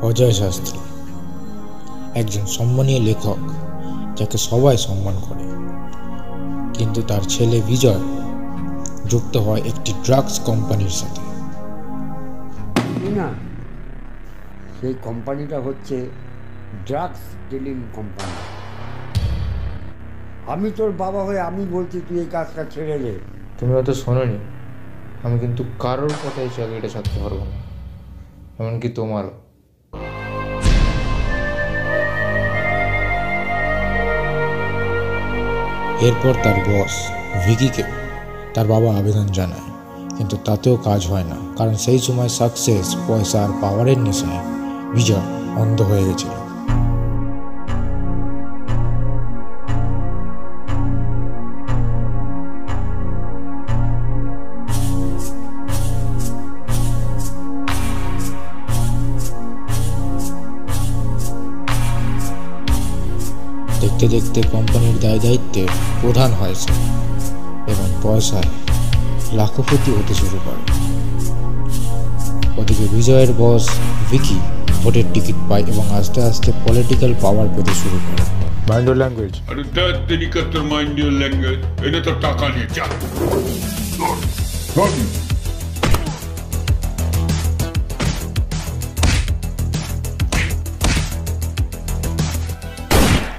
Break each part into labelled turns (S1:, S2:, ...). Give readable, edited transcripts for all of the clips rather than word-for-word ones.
S1: অজয় শাস্ত্রী একজন সম্মানীয় লেখক যাকে সবাই সম্মান করে, কিন্তু তার ছেলে বিজয় যুক্ত হয় একটি ড্রাগস কোম্পানির সাথে।
S2: না, সেই কোম্পানিটা হচ্ছে ড্রাগস ডিলিং কোম্পানি। আমি তোর বাবা হয়ে আমি বলছি তুই এই কাজটা ছেড়ে দে।
S1: তুমি হয়তো শোনোনি, আমি কিন্তু কারোর কথাই চাকরিটা ছাড়তে পারবো না, এমনকি তোমারও। এরপর তার বস ভিকিকে তার বাবা আবেদন জানায়, কিন্তু তাতেও কাজ হয় না, কারণ সেই সময় সাকসেস, পয়সা আর পাওয়ারের নেশায় বিজয় অন্ধ হয়ে গেছিল। দেখতে দেখতে কোম্পানির দায় দায়িত্বে প্রধান হয় সে, এবং পয়সায় লাখপতি হতে শুরু করে। ওদিকে বিজয়ের বস ভিকি ভোটের টিকিট পায় এবং আস্তে আস্তে পলিটিক্যাল পাওয়ার পেতে শুরু করে। Mind your language.
S3: আরে দ্যাট তরিকা তোর মাইন্ড ইওর ল্যাঙ্গুয়েজ, এটা তো টাকা নিয়ে যা।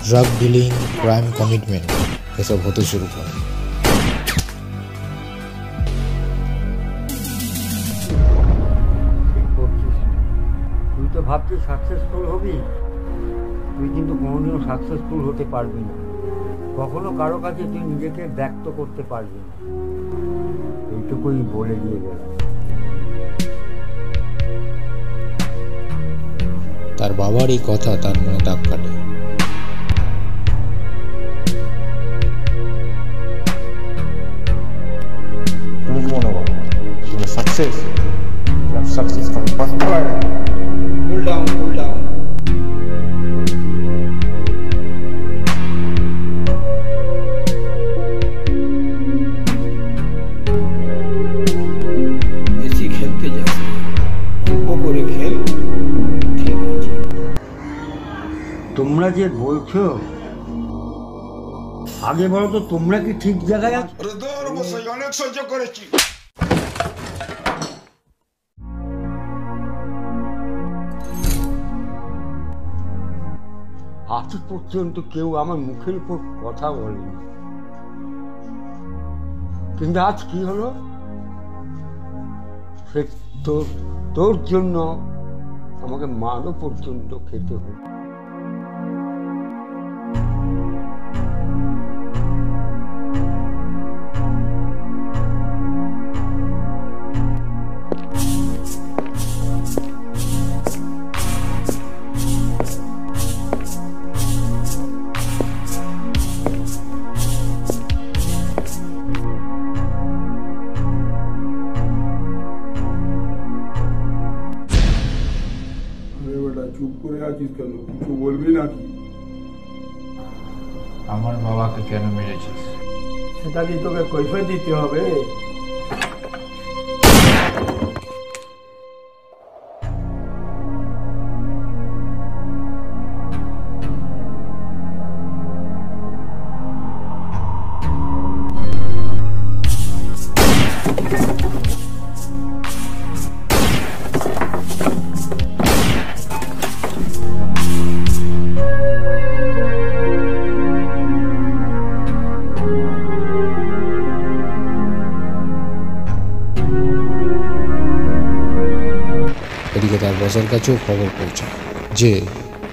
S1: ড্রাগ ডিলিং, ক্রাইম কমিটমেন্ট এসব হতে শুরু করে।
S2: তুই তো ভাবছিস সাকসেসফুল হবি, তুই কিন্তু কোনোদিনও সাকসেসফুল হতে পারবি না। কখনো কারো কাছে তুই নিজেকে ব্যক্ত করতে পারবি না, এইটুকুই বলে দিয়ে গেলাম।
S1: তার বাবার এই কথা তার মনে দাগ কাটে। Success. You have success from first word.
S4: Cool down, cool down. বেশি খেলতে যাও, অল্প করে খেল, ঠিক আছে।
S2: তোমরা যে বলছো, আগে বলো তো তোমরা কি ঠিক জায়গায় আছো?
S3: অনেক সহ্য করেছি।
S2: আজ পর্যন্ত কেউ আমার মুখের উপর কথা বলেনি, কিন্তু আজ কি হলো? সে তোর জন্য আমাকে মারও পর্যন্ত খেতে হলো।
S4: চুপ করে আছিস কেন? কিছু বলবি নাকি?
S1: আমার বাবাকে কেন মেরেছিস?
S4: সেটা কি তোকে কৈফিয়ত দিতে হবে?
S1: এদিকে তার বসের কাছেও খবর পৌঁছায় যে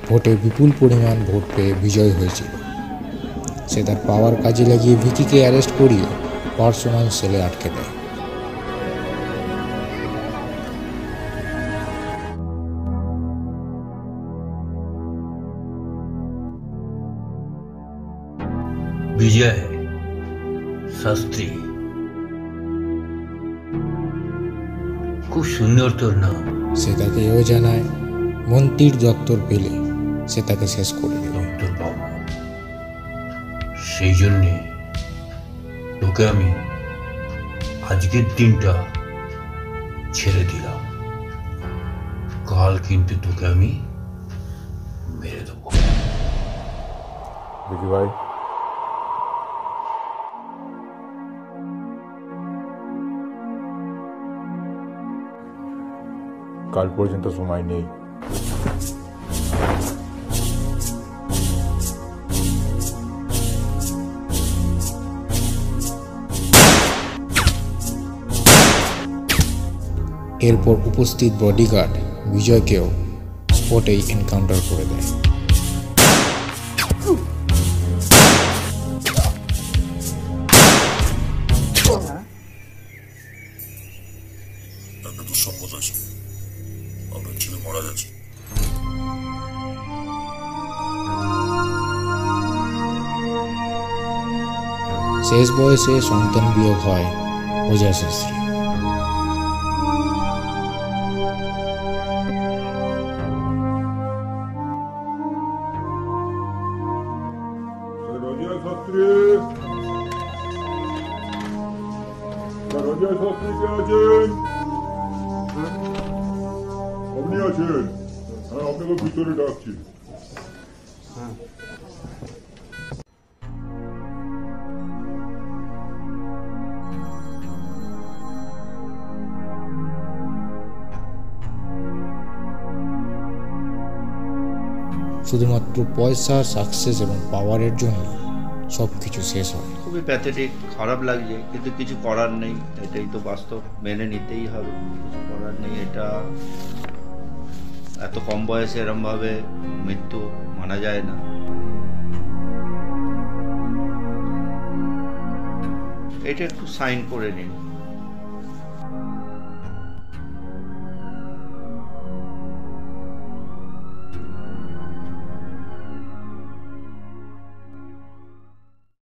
S1: ভোটে বিপুল পরিমাণ ভোট পেয়ে বিজয় হয়েছিল। সে তার পাওয়ার কাজে লাগিয়ে ভিকিকে অ্যারেস্ট করিয়ে পার্সোনাল সেলে আটকে দেয়।
S5: বিজয় শাস্ত্রী, খুব সুন্দর তোর নাম।
S1: সে তাকে এও জানায় মন্ত্রীর দপ্তর পেলে সে তাকে শেষ করে দেবে।
S5: তোর বাবু, সেই জন্যে তোকে আমি আজকের দিনটা ছেড়ে দিলাম। কাল কিন্তু তোকে আমি মেরে দেবো।
S6: দেখি ভাই, কাল পর্যন্ত সময় নেই।
S1: এরপর উপস্থিত বডিগার্ড বিজয়কেও স্পটেই এনকাউন্টার করে দেয়।
S7: একটা দুঃসংবাদ আছে, আপনার ছেলে মারা গেছে।
S1: শেষ বয়সে সন্তান বিয়োগ হয় ওঝা শাস্ত্রী।
S3: রাজিয়া শাস্ত্রী, রাজিয়া শাস্ত্রী কে আছেন? আপনি আছেন? হ্যাঁ, আপনাকে ভিতরে ডাকছি।
S1: শুধুমাত্র পয়সা, সাকসেস এবং পাওয়ারের জন্য সব কিছু শেষ হয়।
S8: খুবই প্যাথেটিক, খারাপ লাগছে, কিন্তু কিছু করার নেই। এটাই তো বাস্তব, মেনে নিতেই হবে, কিছু করার নেই। এটা এত কম বয়সে এরমভাবে মৃত্যু মানা যায় না। এটা একটু সাইন করে নিন।